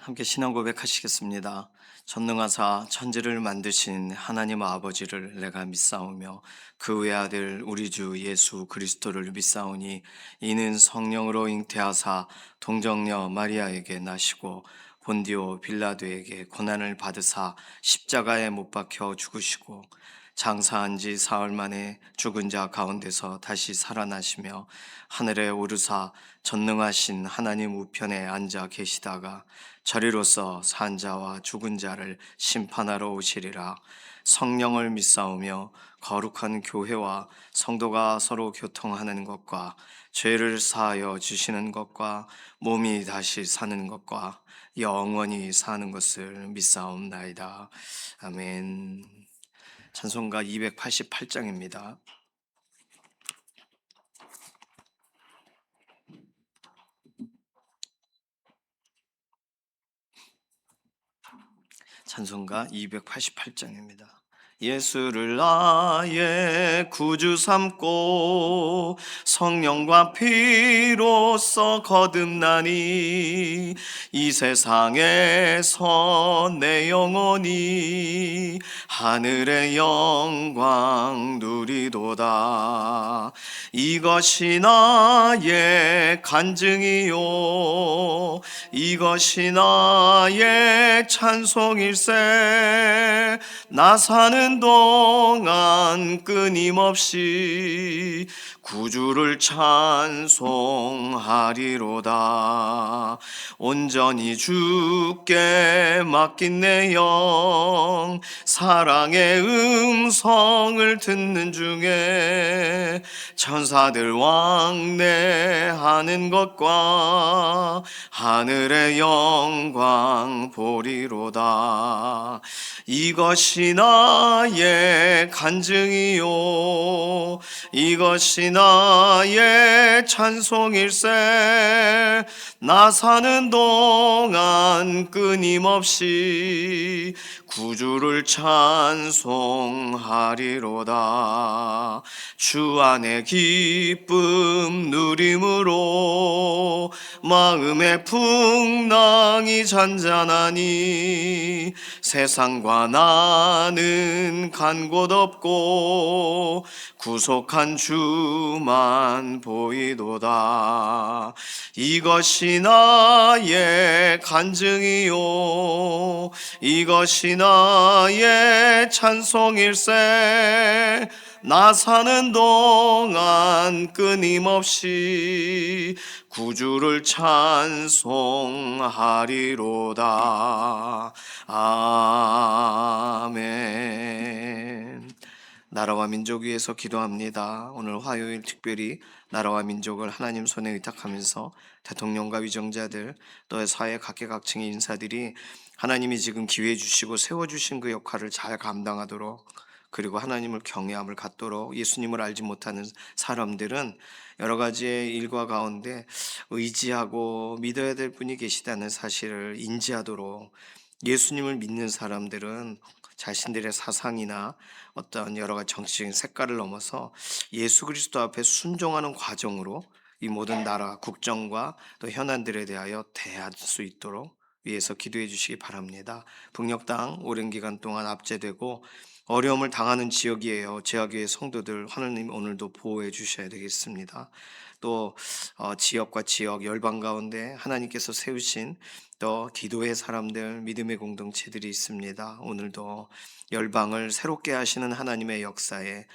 함께 신앙 고백하시겠습니다. 전능하사 천지를 만드신 하나님 아버지를 내가 믿사오며 그 외아들 우리 주 예수 그리스도를 믿사오니 이는 성령으로 잉태하사 동정녀 마리아에게 나시고 본디오 빌라도에게 고난을 받으사 십자가에 못 박혀 죽으시고 장사한 지 사흘 만에 죽은 자 가운데서 다시 살아나시며 하늘에 오르사 전능하신 하나님 우편에 앉아 계시다가 저리로서 산 자와 죽은 자를 심판하러 오시리라. 성령을 믿사오며 거룩한 교회와 성도가 서로 교통하는 것과 죄를 사하여 주시는 것과 몸이 다시 사는 것과 영원히 사는 것을 믿사옵나이다. 아멘. 찬송가 288장입니다. 찬송가 288장입니다. 예수를 나의 구주 삼고 성령과 피로써 거듭나니 이 세상에서 내 영혼이 하늘의 영광 누리도다. 이것이 나의 간증이요 이것이 나의 찬송일세. 나 사는 동안 끊임없이 구주를 찬송하리로다. 온전히 주께 맡긴 내 영 사랑의 음성을 듣는 중에 천사들 왕래하는 것과 하늘의 영광 보리로다. 이것이 나의 간증이요 이것이 나의 찬송일세. 나 사는 동안 끊임없이 구주를 찬송하리로다. 주 안에 기쁨 누림으로 마음의 풍랑이 잔잔하니 세상과 나는 간 곳 없고 구속한 주만 보이도다. 이것이 나의 간증이요 이것이 나의 찬송일세. 나 사는 동안 끊임없이 구주를 찬송하리로다. 아멘. 나라와 민족 위해서 기도합니다. 오늘 화요일 특별히 나라와 민족을 하나님 손에 의탁하면서 대통령과 위정자들 또 사회 각계각층의 인사들이 하나님이 지금 기회 주시고 세워주신 그 역할을 잘 감당하도록, 그리고 하나님을 경외함을 갖도록, 예수님을 알지 못하는 사람들은 여러 가지의 일과 가운데 의지하고 믿어야 될 분이 계시다는 사실을 인지하도록, 예수님을 믿는 사람들은 자신들의 사상이나 어떤 여러 가지 정치적인 색깔을 넘어서 예수 그리스도 앞에 순종하는 과정으로 이 모든 나라, 국정과 또 현안들에 대하여 대할 수 있도록 위해서 기도해 주시기 바랍니다. 북녘 땅 오랜 기간 동안 압제되고 어려움을 당하는 지역이에요. 제약교회 성도들 하나님 오늘도 보호해 주셔야 되겠습니다. 또 지역과 지역 열방 가운데 하나님께서 세우신 또 기도의 사람들, 믿음의 공동체들이 있습니다. 오늘도 열방을 새롭게 하시는 하나님의 역사에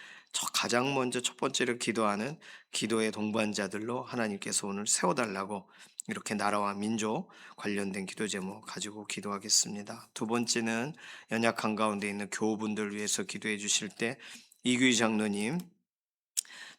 가장 먼저 첫 번째로 기도하는 기도의 동반자들로 하나님께서 오늘 세워달라고, 이렇게 나라와 민족 관련된 기도 제목 가지고 기도하겠습니다. 두 번째는 연약한 가운데 있는 교우분들 위해서 기도해 주실 때, 이규희 장로님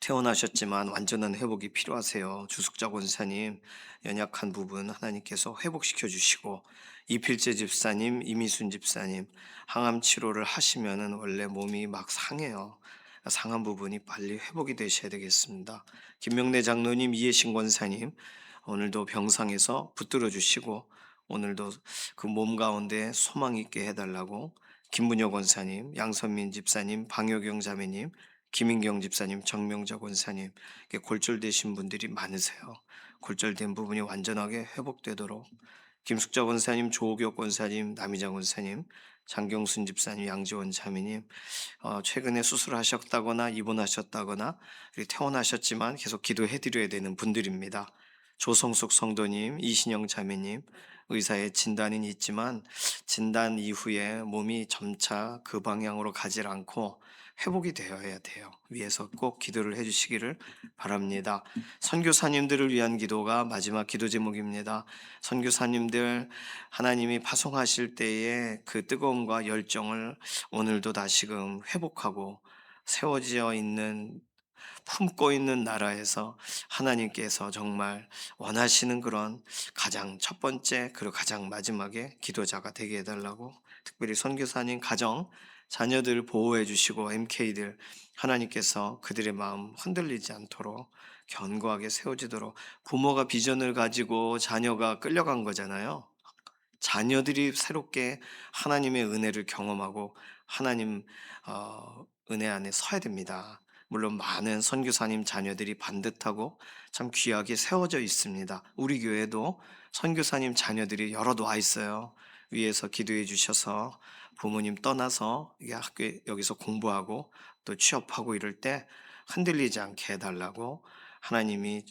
퇴원하셨지만 완전한 회복이 필요하세요. 주숙자 권사님 연약한 부분 하나님께서 회복시켜 주시고, 이필재 집사님, 이미순 집사님 항암 치료를 하시면은 원래 몸이 막 상해요. 상한 부분이 빨리 회복이 되셔야 되겠습니다. 김명래 장로님, 이해신 권사님 오늘도 병상에서 붙들어 주시고 오늘도 그 몸 가운데 소망 있게 해달라고, 김문효 권사님, 양선민 집사님, 방효경 자매님, 김인경 집사님, 정명자 권사님, 이렇게 골절되신 분들이 많으세요. 골절된 부분이 완전하게 회복되도록 김숙자 권사님, 조옥엽 권사님, 남희장 권사님, 장경순 집사님, 양지원 자매님, 최근에 수술하셨다거나 입원하셨다거나 퇴원하셨지만 계속 기도해 드려야 되는 분들입니다. 조성숙 성도님, 이신영 자매님, 의사의 진단은 있지만 진단 이후에 몸이 점차 그 방향으로 가지 않고 회복이 되어야 돼요. 위에서 꼭 기도를 해주시기를 바랍니다. 선교사님들을 위한 기도가 마지막 기도 제목입니다. 선교사님들 하나님이 파송하실 때의 그 뜨거움과 열정을 오늘도 다시금 회복하고 세워져 있는 품고 있는 나라에서 하나님께서 정말 원하시는 그런 가장 첫 번째 그리고 가장 마지막에 기도자가 되게 해달라고, 특별히 선교사님 가정 자녀들 보호해 주시고 MK들 하나님께서 그들의 마음 흔들리지 않도록 견고하게 세워지도록. 부모가 비전을 가지고 자녀가 끌려간 거잖아요. 자녀들이 새롭게 하나님의 은혜를 경험하고 하나님 은혜 안에 서야 됩니다. 물론 많은 선교사님 자녀들이 반듯하고 참 귀하게 세워져 있습니다. 우리 교회도 선교사님 자녀들이 여럿 와 있어요. 위에서 기도해 주셔서 부모님 떠나서 이게 학교에 여기서 공부하고 또 취업하고 이럴 때 흔들리지 않게 해달라고, 하나님이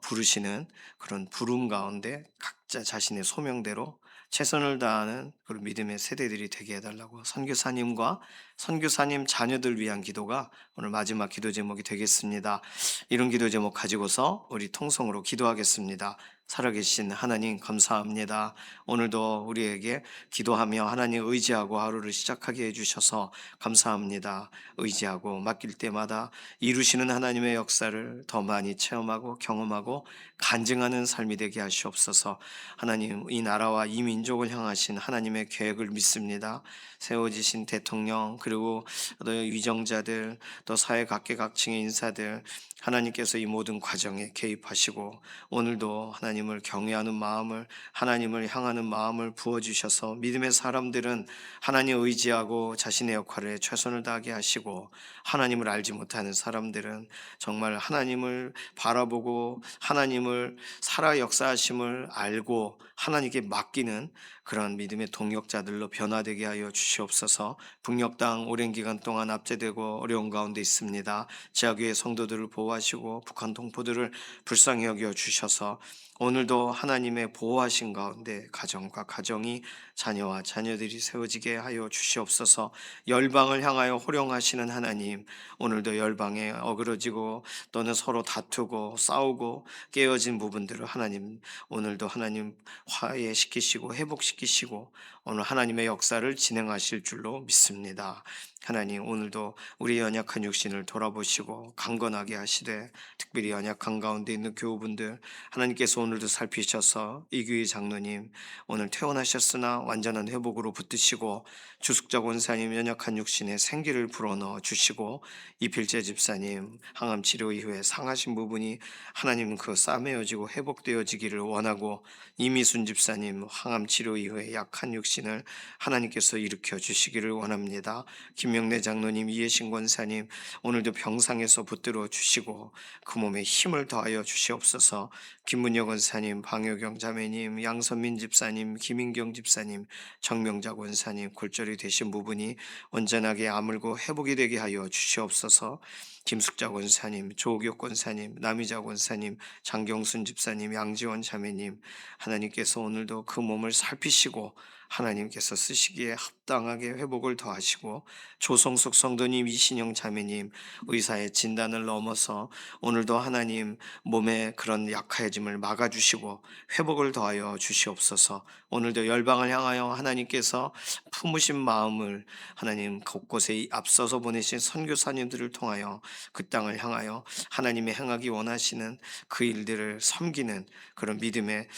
부르시는 그런 부름 가운데 각자 자신의 소명대로 최선을 다하는 그런 믿음의 세대들이 되게 해달라고, 선교사님과 선교사님 자녀들 위한 기도가 오늘 마지막 기도 제목이 되겠습니다. 이런 기도 제목 가지고서 우리 통성으로 기도하겠습니다. 살아계신 하나님 감사합니다. 오늘도 우리에게 기도하며 하나님 의지하고 하루를 시작하게 해주셔서 감사합니다. 의지하고 맡길 때마다 이루시는 하나님의 역사를 더 많이 체험하고 경험하고 간증하는 삶이 되게 하시옵소서. 하나님, 이 나라와 이 민족을 향하신 하나님의 계획을 믿습니다. 세워지신 대통령, 그리고 또 위정자들, 또 사회 각계각층의 인사들, 하나님께서 이 모든 과정에 개입하시고 오늘도 하나님을 경외하는 마음을, 하나님을 향하는 마음을 부어주셔서 믿음의 사람들은 하나님 의지하고 자신의 역할에 최선을 다하게 하시고, 하나님을 알지 못하는 사람들은 정말 하나님을 바라보고 하나님을 살아 역사하심을 알고 하나님께 맡기는 그런 믿음의 동역자들로 변화되게 하여 주시옵소서. 북녘 땅 오랜 기간 동안 압제되고 어려운 가운데 있습니다. 지하교회 성도들을 보호하시고 북한 동포들을 불쌍히 여겨 주셔서 오늘도 하나님의 보호하신 가운데 가정과 가정이, 자녀와 자녀들이 세워지게 하여 주시옵소서. 열방을 향하여 호령하시는 하나님, 오늘도 열방에 어그러지고 또는 서로 다투고 싸우고 깨어진 부분들을 하나님, 오늘도 하나님 화해시키시고 회복시키시고 오늘 하나님의 역사를 진행하실 줄로 믿습니다. 하나님, 오늘도 우리 연약한 육신을 돌아보시고 강건하게 하시되, 특별히 연약한 가운데 있는 교우분들 하나님께서 오늘도 살피셔서 이규희 장로님 오늘 퇴원하셨으나 완전한 회복으로 붙드시고, 주숙자 권사님 연약한 육신에 생기를 불어넣어 주시고, 이필재 집사님 항암 치료 이후에 상하신 부분이 하나님 그 싸매어지고 회복되어지기를 원하고, 이미순 집사님 항암 치료 이후에 약한 육신을 하나님께서 일으켜 주시기를 원합니다. 김명래 장로님, 이해신 권사님 오늘도 병상에서 붙들어 주시고 그 몸에 힘을 더하여 주시옵소서. 김문혁 권사님, 방효경 자매님, 양선민 집사님, 김인경 집사님, 정명자 권사님 골절이 되신 부분이 온전하게 아물고 회복이 되게 하여 주시옵소서. 김숙자 권사님, 조옥엽 권사님, 남희자 권사님, 장경순 집사님, 양지원 자매님, 하나님께서 오늘도 그 몸을 살피시고 하나님께서 쓰시기에 합당하게 회복을 더하시고, 조성숙 성도님, 이신영 자매님 의사의 진단을 넘어서 오늘도 하나님 몸의 그런 약해짐을 막아주시고 회복을 더하여 주시옵소서. 오늘도 열방을 향하여 하나님께서 품으신 마음을 하나님 곳곳에 앞서서 보내신 선교사님들을 통하여 그 땅을 향하여 하나님의 행하기 원하시는 그 일들을 섬기는 그런 믿음의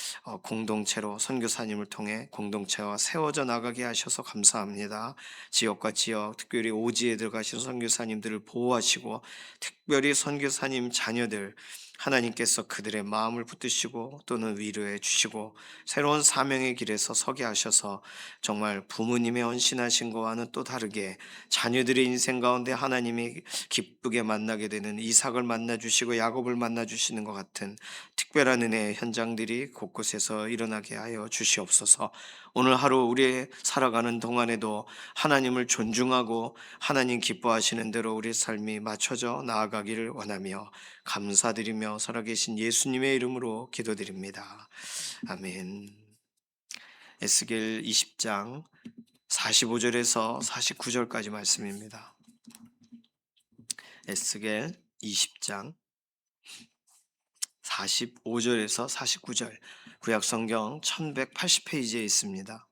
공동체로 선교사님을 통해 공동체와 세워져 나가게 하셔서 감사합니다. 지역과 지역, 특별히 오지에 들어가신 선교사님들을 보호하시고, 특별히 선교사님 자녀들 하나님께서 그들의 마음을 붙드시고 또는 위로해 주시고 새로운 사명의 길에서 서게 하셔서 정말 부모님의 헌신하신 것과는 또 다르게 자녀들의 인생 가운데 하나님이 기쁘게 만나게 되는 이삭을 만나 주시고 야곱을 만나 주시는 것 같은 특별한 은혜의 현장들이 곳곳에서 일어나게 하여 주시옵소서. 오늘 하루 우리 살아가는 동안에도 하나님을 존중하고 하나님 기뻐하시는 대로 우리 삶이 맞춰져 나아가기를 원하며 감사드리며 살아계신 예수님의 이름으로 기도드립니다. 아멘. 에스겔 20장 45절에서 49절까지 말씀입니다. 에스겔 20장 45절에서 49절, 구약 성경 1180페이지에 있습니다.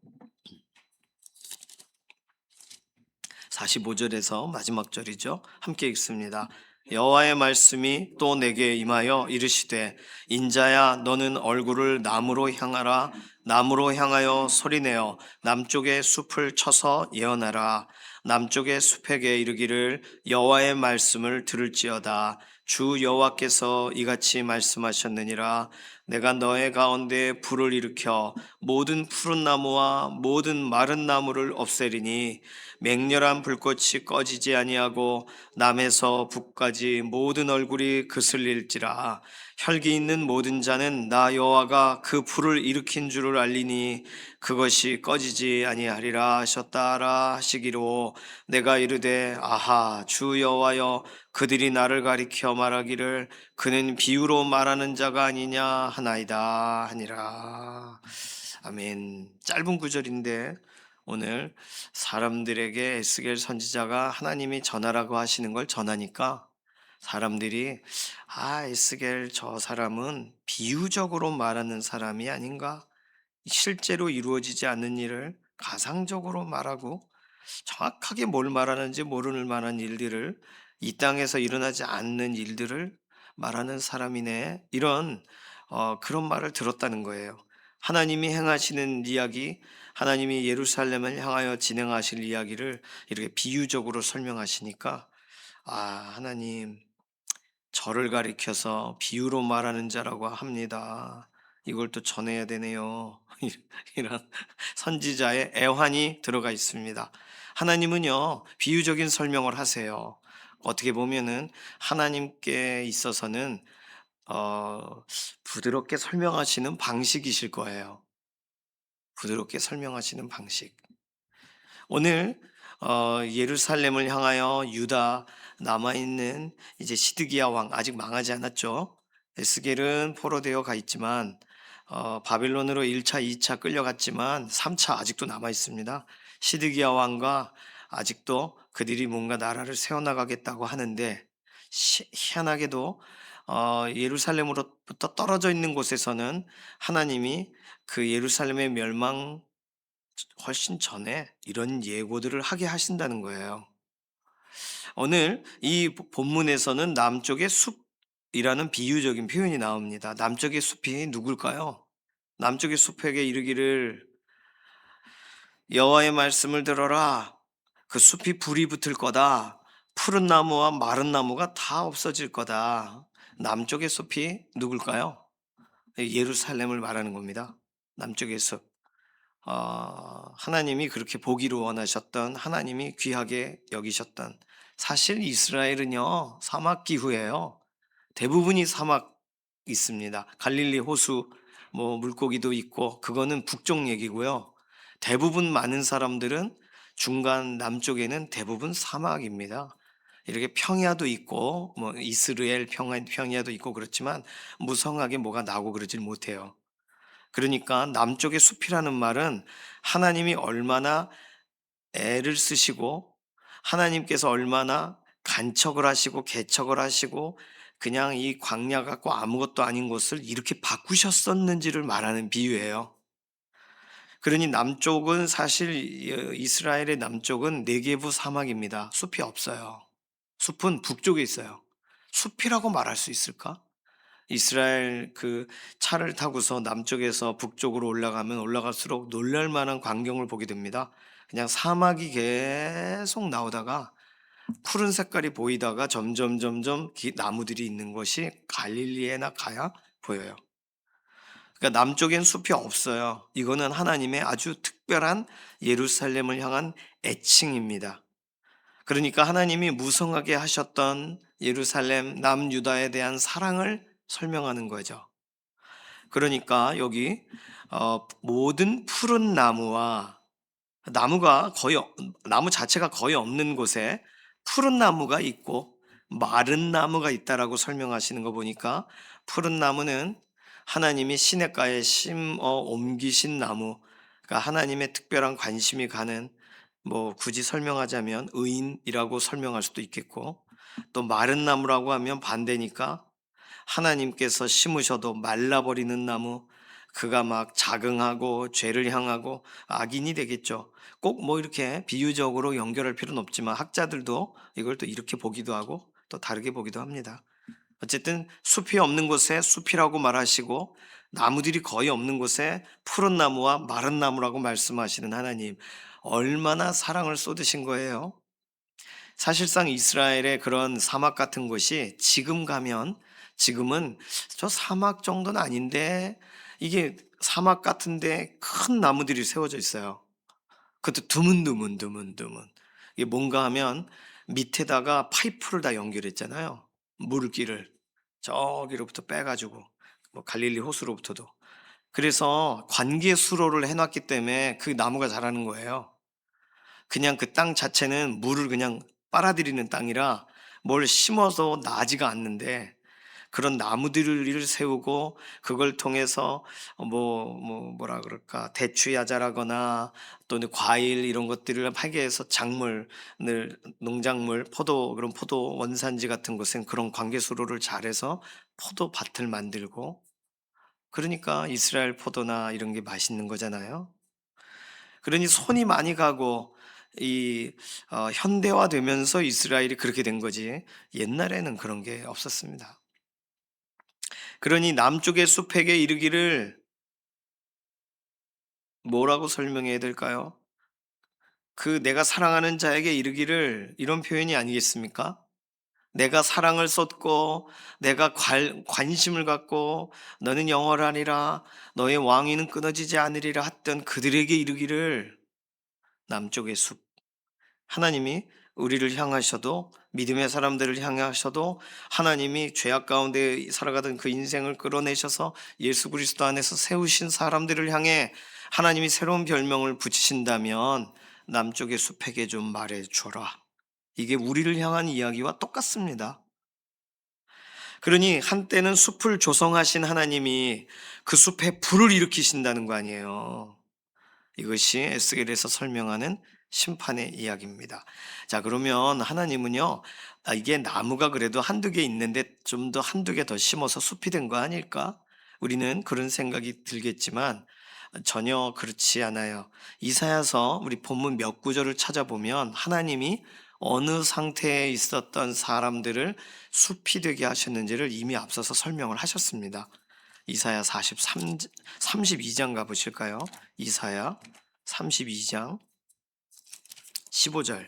45절에서 마지막 절이죠. 함께 읽습니다. 여호와의 말씀이 또 내게 임하여 이르시되 인자야 너는 얼굴을 남으로 향하라. 남으로 향하여 소리내어 남쪽의 숲을 쳐서 예언하라. 남쪽의 숲에게 이르기를 여호와의 말씀을 들을지어다. 주 여호와께서 이같이 말씀하셨느니라. 내가 너의 가운데 불을 일으켜 모든 푸른 나무와 모든 마른 나무를 없애리니 맹렬한 불꽃이 꺼지지 아니하고 남에서 북까지 모든 얼굴이 그슬릴지라. 혈기 있는 모든 자는 나 여호와가 그 불을 일으킨 줄을 알리니 그것이 꺼지지 아니하리라 하셨다라 하시기로 내가 이르되 아하 주 여호와여 그들이 나를 가리켜 말하기를 그는 비유로 말하는 자가 아니냐 하나이다 하니라. 아멘. 짧은 구절인데 오늘 사람들에게 에스겔 선지자가 하나님이 전하라고 하시는 걸 전하니까 사람들이 에스겔 저 사람은 비유적으로 말하는 사람이 아닌가? 실제로 이루어지지 않는 일을 가상적으로 말하고 정확하게 뭘 말하는지 모를 만한 일들을 이 땅에서 일어나지 않는 일들을 말하는 사람이네. 이런 그런 말을 들었다는 거예요. 하나님이 행하시는 이야기, 하나님이 예루살렘을 향하여 진행하실 이야기를 이렇게 비유적으로 설명하시니까 하나님 저를 가리켜서 비유로 말하는 자라고 합니다. 이걸 또 전해야 되네요. 이런 선지자의 애환이 들어가 있습니다. 하나님은요, 비유적인 설명을 하세요. 어떻게 보면은 하나님께 있어서는 부드럽게 설명하시는 방식이실 거예요. 부드럽게 설명하시는 방식. 오늘 예루살렘을 향하여 유다 남아 있는 이제 시드기야 왕 아직 망하지 않았죠. 에스겔은 포로되어 가 있지만 바빌론으로 1차, 2차 끌려갔지만 3차 아직도 남아 있습니다. 시드기야 왕과 아직도 그들이 뭔가 나라를 세워나가겠다고 하는데 희한하게도 예루살렘으로부터 떨어져 있는 곳에서는 하나님이 그 예루살렘의 멸망 훨씬 전에 이런 예고들을 하게 하신다는 거예요. 오늘 이 본문에서는 남쪽의 숲이라는 비유적인 표현이 나옵니다. 남쪽의 숲이 누굴까요? 남쪽의 숲에게 이르기를 여호와의 말씀을 들어라. 그 숲이 불이 붙을 거다. 푸른 나무와 마른 나무가 다 없어질 거다. 남쪽의 숲이 누굴까요? 예루살렘을 말하는 겁니다. 남쪽의 숲. 하나님이 그렇게 보기로 원하셨던, 하나님이 귀하게 여기셨던, 사실 이스라엘은요 사막 기후예요. 대부분이 사막 있습니다. 갈릴리 호수 뭐 물고기도 있고 그거는 북쪽 얘기고요. 대부분 많은 사람들은 중간 남쪽에는 대부분 사막입니다. 이렇게 평야도 있고 뭐 이스라엘 평야도 있고 그렇지만 무성하게 뭐가 나고 그러질 못해요. 그러니까 남쪽의 숲이라는 말은 하나님이 얼마나 애를 쓰시고 하나님께서 얼마나 간척을 하시고 개척을 하시고 그냥 이 광야 같고 아무것도 아닌 곳을 이렇게 바꾸셨었는지를 말하는 비유예요. 그러니 남쪽은 사실 이스라엘의 남쪽은 네게부 사막입니다. 숲이 없어요. 숲은 북쪽에 있어요. 숲이라고 말할 수 있을까? 이스라엘 그 차를 타고서 남쪽에서 북쪽으로 올라가면 올라갈수록 놀랄 만한 광경을 보게 됩니다. 그냥 사막이 계속 나오다가 푸른 색깔이 보이다가 점점 나무들이 있는 것이 갈릴리에나 가야 보여요. 그러니까 남쪽엔 숲이 없어요. 이거는 하나님의 아주 특별한 예루살렘을 향한 애칭입니다. 그러니까 하나님이 무성하게 하셨던 예루살렘 남유다에 대한 사랑을 설명하는 거죠. 그러니까 여기 모든 푸른 나무와 나무가 거의 나무 자체가 거의 없는 곳에 푸른 나무가 있고 마른 나무가 있다라고 설명하시는 거 보니까 푸른 나무는 하나님이 시냇가에 심어 옮기신 나무, 그러니까 하나님의 특별한 관심이 가는, 뭐 굳이 설명하자면 의인이라고 설명할 수도 있겠고, 또 마른 나무라고 하면 반대니까 하나님께서 심으셔도 말라버리는 나무, 그가 막 자긍하고 죄를 향하고 악인이 되겠죠. 꼭 뭐 이렇게 비유적으로 연결할 필요는 없지만 학자들도 이걸 또 이렇게 보기도 하고 또 다르게 보기도 합니다. 어쨌든 숲이 없는 곳에 숲이라고 말하시고 나무들이 거의 없는 곳에 푸른 나무와 마른 나무라고 말씀하시는 하나님, 얼마나 사랑을 쏟으신 거예요. 사실상 이스라엘의 그런 사막 같은 곳이 지금 가면, 지금은 저 사막 정도는 아닌데 이게 사막 같은데 큰 나무들이 세워져 있어요. 그것도 드문드문. 이게 뭔가 하면 밑에다가 파이프를 다 연결했잖아요. 물길을 저기로부터 빼가지고, 뭐 갈릴리 호수로부터도. 그래서 관계 수로를 해놨기 때문에 그 나무가 자라는 거예요. 그냥 그 땅 자체는 물을 그냥 빨아들이는 땅이라 뭘 심어서 나지가 않는데, 그런 나무들을 세우고 그걸 통해서 뭐라 그럴까, 대추야자라거나 또는 과일 이런 것들을 하게 해서 작물을, 농작물, 포도, 그런 포도 원산지 같은 곳은 그런 관계수로를 잘해서 포도밭을 만들고, 그러니까 이스라엘 포도나 이런 게 맛있는 거잖아요. 그러니 손이 많이 가고 이 현대화되면서 이스라엘이 그렇게 된 거지, 옛날에는 그런 게 없었습니다. 그러니 남쪽의 숲에게 이르기를 뭐라고 설명해야 될까요? 그 내가 사랑하는 자에게 이르기를, 이런 표현이 아니겠습니까? 내가 사랑을 쏟고 내가 관심을 갖고 너는 영원하리라, 너의 왕위는 끊어지지 않으리라 했던 그들에게 이르기를, 남쪽의 숲, 하나님이 우리를 향하셔도, 믿음의 사람들을 향하셔도, 하나님이 죄악 가운데 살아가던 그 인생을 끌어내셔서 예수 그리스도 안에서 세우신 사람들을 향해 하나님이 새로운 별명을 붙이신다면 남쪽의 숲에게 좀 말해 줘라. 이게 우리를 향한 이야기와 똑같습니다. 그러니 한때는 숲을 조성하신 하나님이 그 숲에 불을 일으키신다는 거 아니에요. 이것이 에스겔에서 설명하는 심판의 이야기입니다. 자, 그러면 하나님은요, 이게 나무가 그래도 한두 개 있는데 좀 더 한두 개 더 심어서 숲이 된 거 아닐까? 우리는 그런 생각이 들겠지만 전혀 그렇지 않아요. 이사야서 우리 본문 몇 구절을 찾아보면 하나님이 어느 상태에 있었던 사람들을 숲이 되게 하셨는지를 이미 앞서서 설명을 하셨습니다. 이사야 32장 가보실까요? 이사야 32장 15절.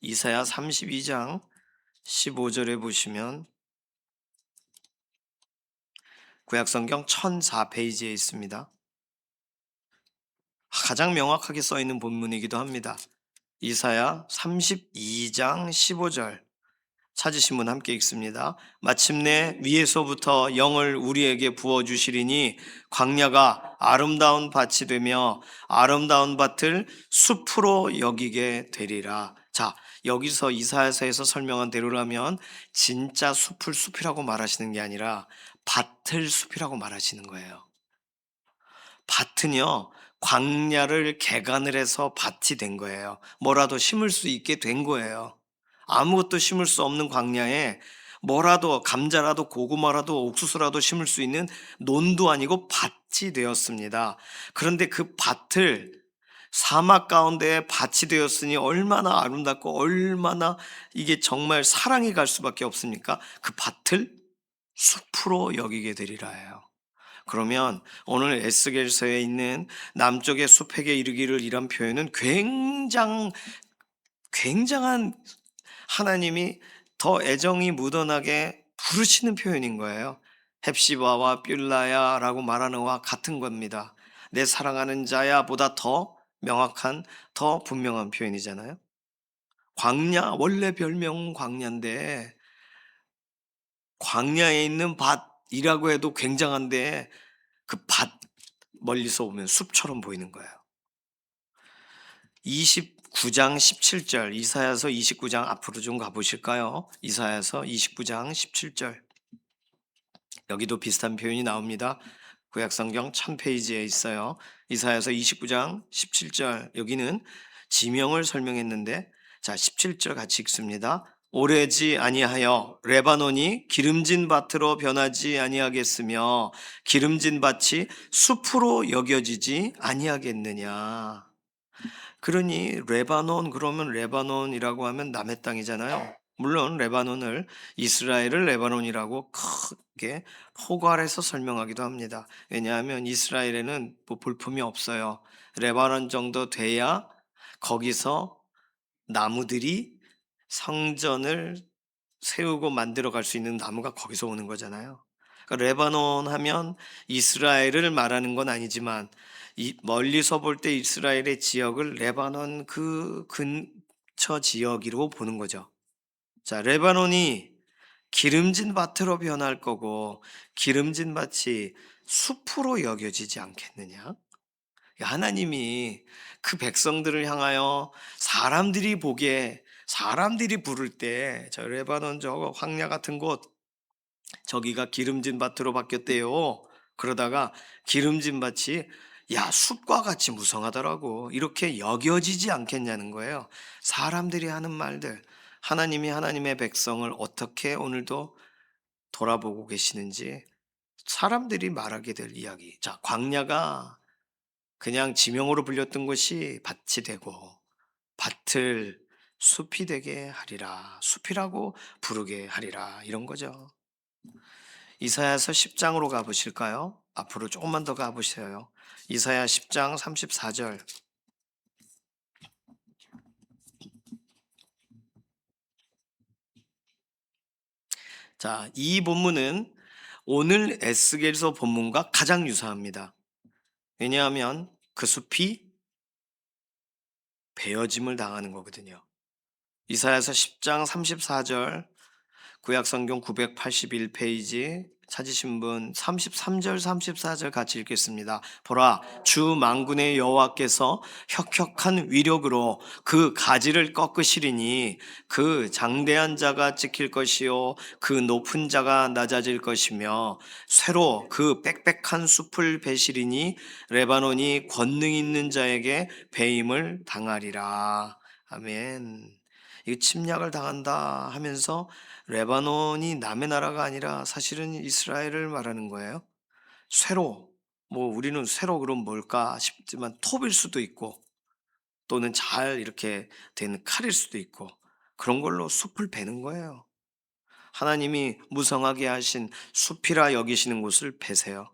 이사야 32장 15절에 보시면 구약성경 1004페이지에 있습니다. 가장 명확하게 써 있는 본문이기도 합니다. 이사야 32장 15절. 찾으신 분 함께 읽습니다. 마침내 위에서부터 영을 우리에게 부어주시리니 광야가 아름다운 밭이 되며 아름다운 밭을 숲으로 여기게 되리라. 자, 여기서 이사야서에서 설명한 대로라면 진짜 숲을 숲이라고 말하시는 게 아니라 밭을 숲이라고 말하시는 거예요. 밭은요, 광야를 개간을 해서 밭이 된 거예요. 뭐라도 심을 수 있게 된 거예요. 아무것도 심을 수 없는 광야에 뭐라도, 감자라도 고구마라도 옥수수라도 심을 수 있는 논도 아니고 밭이 되었습니다. 그런데 그 밭을, 사막 가운데 밭이 되었으니 얼마나 아름답고 얼마나 이게 정말 사랑이 갈 수밖에 없습니까? 그 밭을 숲으로 여기게 되리라 해요. 그러면 오늘 에스겔서에 있는 남쪽의 숲에게 이르기를 이란 표현은 굉장한 하나님이 더 애정이 묻어나게 부르시는 표현인 거예요. 헵시바와 뷸라야라고 말하는 와 같은 겁니다. 내 사랑하는 자야 보다 더 명확한, 더 분명한 표현이잖아요. 광야, 원래 별명 광야인데 광야에 있는 밭이라고 해도 굉장한데 그 밭 멀리서 보면 숲처럼 보이는 거예요. 29장 17절, 이사야서 29장 앞으로 좀 가보실까요? 이사야서 29장 17절. 여기도 비슷한 표현이 나옵니다. 구약성경 1000페이지에 있어요. 이사야서 29장 17절. 여기는 지명을 설명했는데, 자, 17절 같이 읽습니다. 오래지 아니하여 레바논이 기름진 밭으로 변하지 아니하겠으며 기름진 밭이 숲으로 여겨지지 아니하겠느냐. 그러니 레바논, 그러면 레바논이라고 하면 남의 땅이잖아요. 물론 레바논을, 이스라엘을 레바논이라고 크게 포괄해서 설명하기도 합니다. 왜냐하면 이스라엘에는 뭐 볼품이 없어요. 레바논 정도 돼야 거기서 나무들이 성전을 세우고 만들어 갈 수 있는 나무가 거기서 오는 거잖아요. 그러니까 레바논 하면 이스라엘을 말하는 건 아니지만 멀리서 볼 때 이스라엘의 지역을 레바논 그 근처 지역으로 보는 거죠. 자, 레바논이 기름진 밭으로 변할 거고 기름진 밭이 숲으로 여겨지지 않겠느냐? 하나님이 그 백성들을 향하여 사람들이 보기에, 사람들이 부를 때 저 레바논 저 황야 같은 곳 저기가 기름진 밭으로 바뀌었대요. 그러다가 기름진 밭이 야 숲과 같이 무성하더라고, 이렇게 여겨지지 않겠냐는 거예요. 사람들이 하는 말들, 하나님이 하나님의 백성을 어떻게 오늘도 돌아보고 계시는지 사람들이 말하게 될 이야기. 자, 광야가 그냥 지명으로 불렸던 것이 밭이 되고 밭을 숲이 되게 하리라, 숲이라고 부르게 하리라, 이런 거죠. 이사야서 10장으로 가보실까요? 앞으로 조금만 더 가보세요. 이사야 10장 34절. 자, 이 본문은 오늘 에스겔서 본문과 가장 유사합니다. 왜냐하면 그 숲이 베어짐을 당하는 거거든요. 이사야서 10장 34절, 구약성경 981페이지 찾으신 분 33절 34절 같이 읽겠습니다. 보라, 주 만군의 여호와께서 혁혁한 위력으로 그 가지를 꺾으시리니 그 장대한 자가 찍힐 것이요 그 높은 자가 낮아질 것이며 쇠로 그 빽빽한 숲을 베시리니 레바논이 권능 있는 자에게 배임을 당하리라. 아멘. 이 침략을 당한다 하면서 레바논이 남의 나라가 아니라 사실은 이스라엘을 말하는 거예요. 쇠로, 뭐 우리는 쇠로 그럼 뭘까 싶지만 톱일 수도 있고 또는 잘 이렇게 된 칼일 수도 있고 그런 걸로 숲을 베는 거예요. 하나님이 무성하게 하신 숲이라 여기시는 곳을 베세요.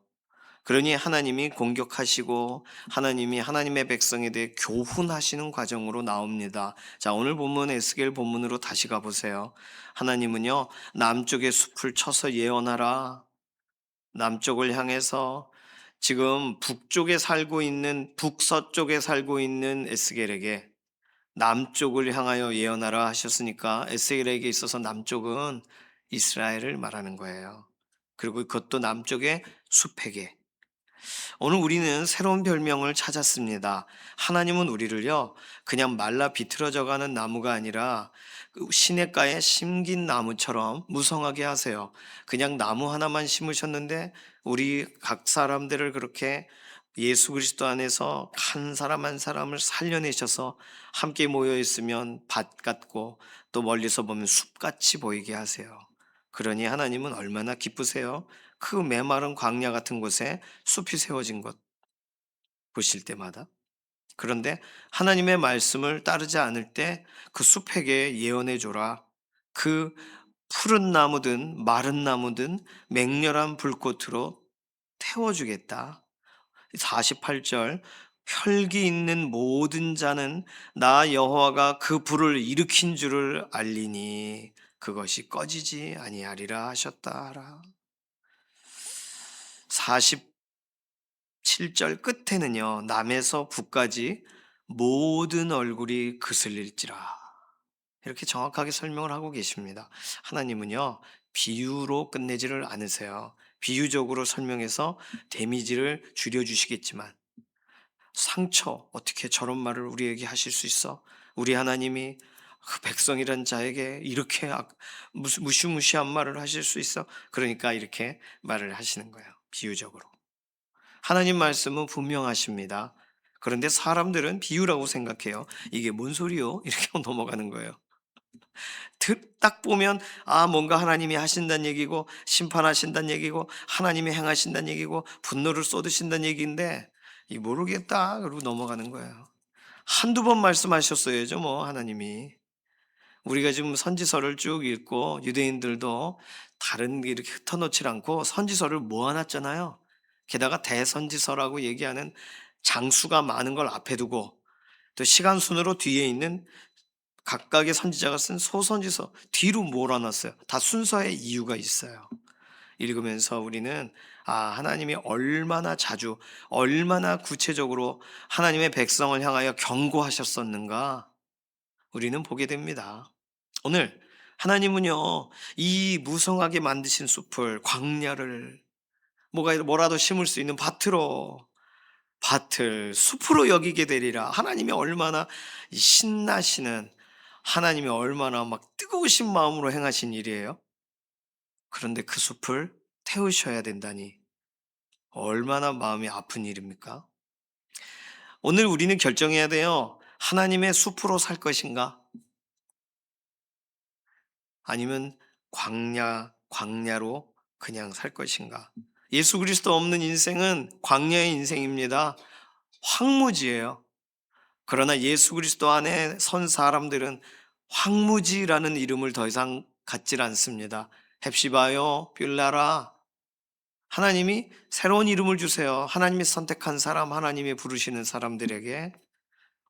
그러니 하나님이 공격하시고 하나님이 하나님의 백성에 대해 교훈하시는 과정으로 나옵니다. 자, 오늘 본문 에스겔 본문으로 다시 가보세요. 하나님은요, 남쪽의 숲을 쳐서 예언하라. 남쪽을 향해서 지금 북쪽에 살고 있는, 북서쪽에 살고 있는 에스겔에게 남쪽을 향하여 예언하라 하셨으니까 에스겔에게 있어서 남쪽은 이스라엘을 말하는 거예요. 그리고 그것도 남쪽의 숲에게. 오늘 우리는 새로운 별명을 찾았습니다. 하나님은 우리를요, 그냥 말라 비틀어져 가는 나무가 아니라 시냇가에 심긴 나무처럼 무성하게 하세요. 그냥 나무 하나만 심으셨는데 우리 각 사람들을 그렇게 예수 그리스도 안에서 한 사람 한 사람을 살려내셔서 함께 모여 있으면 밭 같고 또 멀리서 보면 숲같이 보이게 하세요. 그러니 하나님은 얼마나 기쁘세요. 그 메마른 광야 같은 곳에 숲이 세워진 것 보실 때마다. 그런데 하나님의 말씀을 따르지 않을 때 그 숲에게 예언해 줘라. 그 푸른 나무든 마른 나무든 맹렬한 불꽃으로 태워주겠다. 48절 혈기 있는 모든 자는 나 여호와가 그 불을 일으킨 줄을 알리니 그것이 꺼지지 아니하리라 하셨다 하라. 47절 끝에는요, 남에서 북까지 모든 얼굴이 그슬릴지라. 이렇게 정확하게 설명을 하고 계십니다. 하나님은요, 비유로 끝내지를 않으세요. 비유적으로 설명해서 데미지를 줄여주시겠지만, 상처, 어떻게 저런 말을 우리에게 하실 수 있어? 우리 하나님이 그 백성이란 자에게 이렇게 무시무시한 말을 하실 수 있어? 그러니까 이렇게 말을 하시는 거예요. 비유적으로. 하나님 말씀은 분명하십니다. 그런데 사람들은 비유라고 생각해요. 이게 뭔 소리요? 이렇게 하고 넘어가는 거예요. 딱 보면 뭔가 하나님이 하신다는 얘기고 심판하신다는 얘기고 하나님이 행하신다는 얘기고 분노를 쏟으신다는 얘기인데 모르겠다 그러고 넘어가는 거예요. 한두 번 말씀하셨어야죠 뭐 하나님이. 우리가 지금 선지서를 쭉 읽고 유대인들도 다른 게 이렇게 흩어놓지 않고 선지서를 모아놨잖아요. 게다가 대선지서라고 얘기하는 장수가 많은 걸 앞에 두고 또 시간 순으로 뒤에 있는 각각의 선지자가 쓴 소선지서 뒤로 몰아놨어요. 다 순서의 이유가 있어요. 읽으면서 우리는 하나님이 얼마나 자주, 얼마나 구체적으로 하나님의 백성을 향하여 경고하셨었는가 우리는 보게 됩니다. 오늘 하나님은요, 이 무성하게 만드신 숲을, 광야를 뭐라도 심을 수 있는 밭을 숲으로 여기게 되리라. 하나님이 얼마나 신나시는, 하나님이 얼마나 막 뜨거우신 마음으로 행하신 일이에요. 그런데 그 숲을 태우셔야 된다니 얼마나 마음이 아픈 일입니까? 오늘 우리는 결정해야 돼요. 하나님의 숲으로 살 것인가? 아니면 광야로 그냥 살 것인가? 예수 그리스도 없는 인생은 광야의 인생입니다. 황무지예요. 그러나 예수 그리스도 안에 선 사람들은 황무지라는 이름을 더 이상 갖질 않습니다. 헵시바요, 빌라라. 하나님이 새로운 이름을 주세요. 하나님이 선택한 사람, 하나님이 부르시는 사람들에게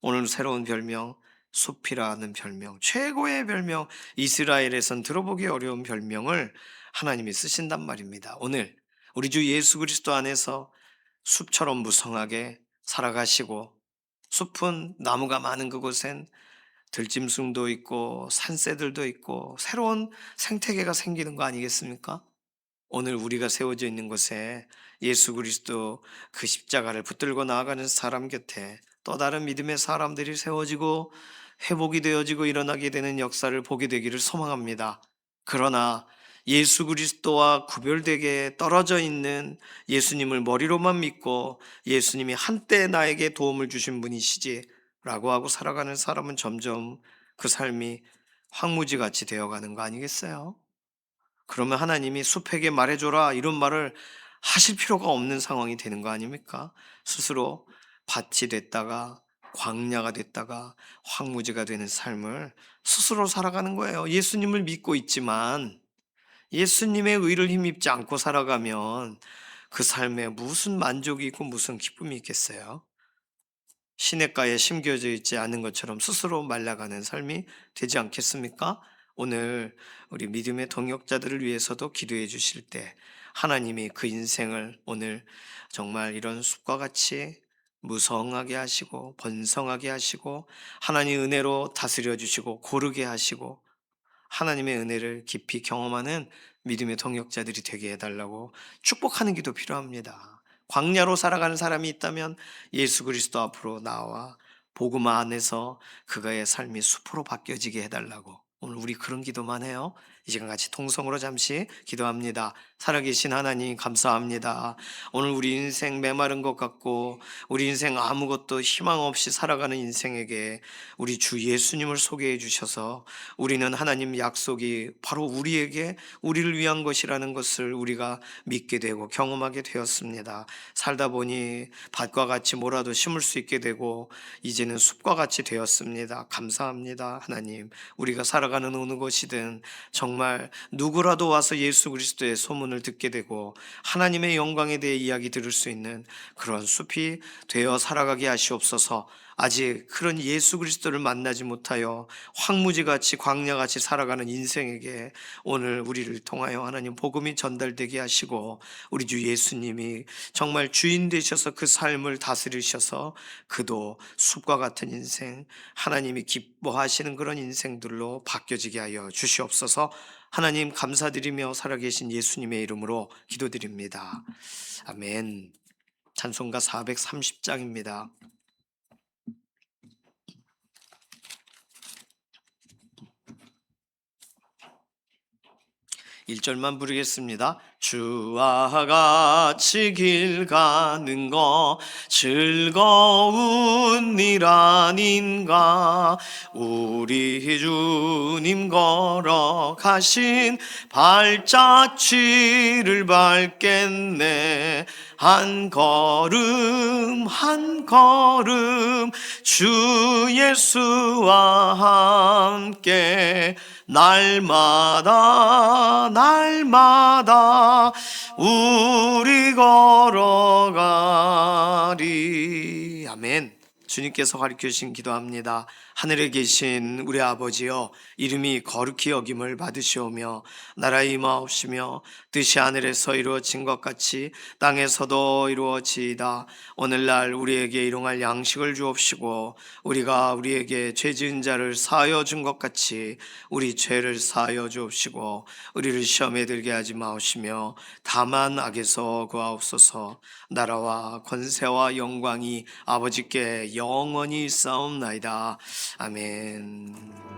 오늘 새로운 별명, 숲이라는 별명, 최고의 별명, 이스라엘에선 들어보기 어려운 별명을 하나님이 쓰신단 말입니다. 오늘 우리 주 예수 그리스도 안에서 숲처럼 무성하게 살아가시고, 숲은 나무가 많은 그곳엔 들짐승도 있고 산새들도 있고 새로운 생태계가 생기는 거 아니겠습니까? 오늘 우리가 세워져 있는 곳에 예수 그리스도 그 십자가를 붙들고 나아가는 사람 곁에 또 다른 믿음의 사람들이 세워지고 회복이 되어지고 일어나게 되는 역사를 보게 되기를 소망합니다. 그러나 예수 그리스도와 구별되게 떨어져 있는, 예수님을 머리로만 믿고 예수님이 한때 나에게 도움을 주신 분이시지 라고 하고 살아가는 사람은 점점 그 삶이 황무지 같이 되어가는 거 아니겠어요? 그러면 하나님이 숲에게 말해줘라 이런 말을 하실 필요가 없는 상황이 되는 거 아닙니까? 스스로 밭이 됐다가 광야가 됐다가 황무지가 되는 삶을 스스로 살아가는 거예요. 예수님을 믿고 있지만 예수님의 의를 힘입지 않고 살아가면 그 삶에 무슨 만족이 있고 무슨 기쁨이 있겠어요? 시냇가에 심겨져 있지 않은 것처럼 스스로 말라가는 삶이 되지 않겠습니까? 오늘 우리 믿음의 동역자들을 위해서도 기도해 주실 때 하나님이 그 인생을 오늘 정말 이런 숲과 같이 무성하게 하시고 번성하게 하시고 하나님 은혜로 다스려 주시고 고르게 하시고 하나님의 은혜를 깊이 경험하는 믿음의 동역자들이 되게 해달라고 축복하는 기도 필요합니다. 광야로 살아가는 사람이 있다면 예수 그리스도 앞으로 나와 복음 안에서 그가의 삶이 숲으로 바뀌어지게 해달라고 오늘 우리 그런 기도만 해요. 이 시간 같이 통성으로 잠시 기도합니다. 살아계신 하나님 감사합니다. 오늘 우리 인생 메마른 것 같고 우리 인생 아무것도 희망 없이 살아가는 인생에게 우리 주 예수님을 소개해 주셔서 우리는 하나님 약속이 바로 우리에게 우리를 위한 것이라는 것을 우리가 믿게 되고 경험하게 되었습니다. 살다 보니 밭과 같이 뭐라도 심을 수 있게 되고 이제는 숲과 같이 되었습니다. 감사합니다. 하나님, 우리가 살아가는 어느 곳이든 정말 누구라도 와서 예수 그리스도의 소문을 말씀을 듣게 되고 하나님의 영광에 대해 이야기 들을 수 있는 그런 숲이 되어 살아가게 하시옵소서. 아직 그런 예수 그리스도를 만나지 못하여 황무지같이 광야같이 살아가는 인생에게 오늘 우리를 통하여 하나님 복음이 전달되게 하시고, 우리 주 예수님이 정말 주인 되셔서 그 삶을 다스리셔서 그도 숲과 같은 인생, 하나님이 기뻐하시는 그런 인생들로 바뀌어지게 하여 주시옵소서. 하나님 감사드리며 살아계신 예수님의 이름으로 기도드립니다. 아멘. 찬송가 430장입니다. 1절만 부르겠습니다. 주와 같이 길 가는 거 즐거운 일 아닌가. 우리 주님 걸어가신 발자취를 밟겠네. 한 걸음 한 걸음 주 예수와 함께 날마다 날마다 우리 걸어가리. 아멘. 주님께서 가르쳐 주신 기도합니다. 하늘에 계신 우리 아버지여, 이름이 거룩히 여김을 받으시오며 나라의 임하옵시며 뜻이 하늘에서 이루어진 것 같이 땅에서도 이루어지이다. 오늘날 우리에게 일용할 양식을 주옵시고 우리가 우리에게 죄 지은 자를 사하여 준 것 같이 우리 죄를 사하여 주옵시고 우리를 시험에 들게 하지 마옵시며 다만 악에서 구하옵소서. 나라와 권세와 영광이 아버지께 영원히 있사옵나이다. 아멘.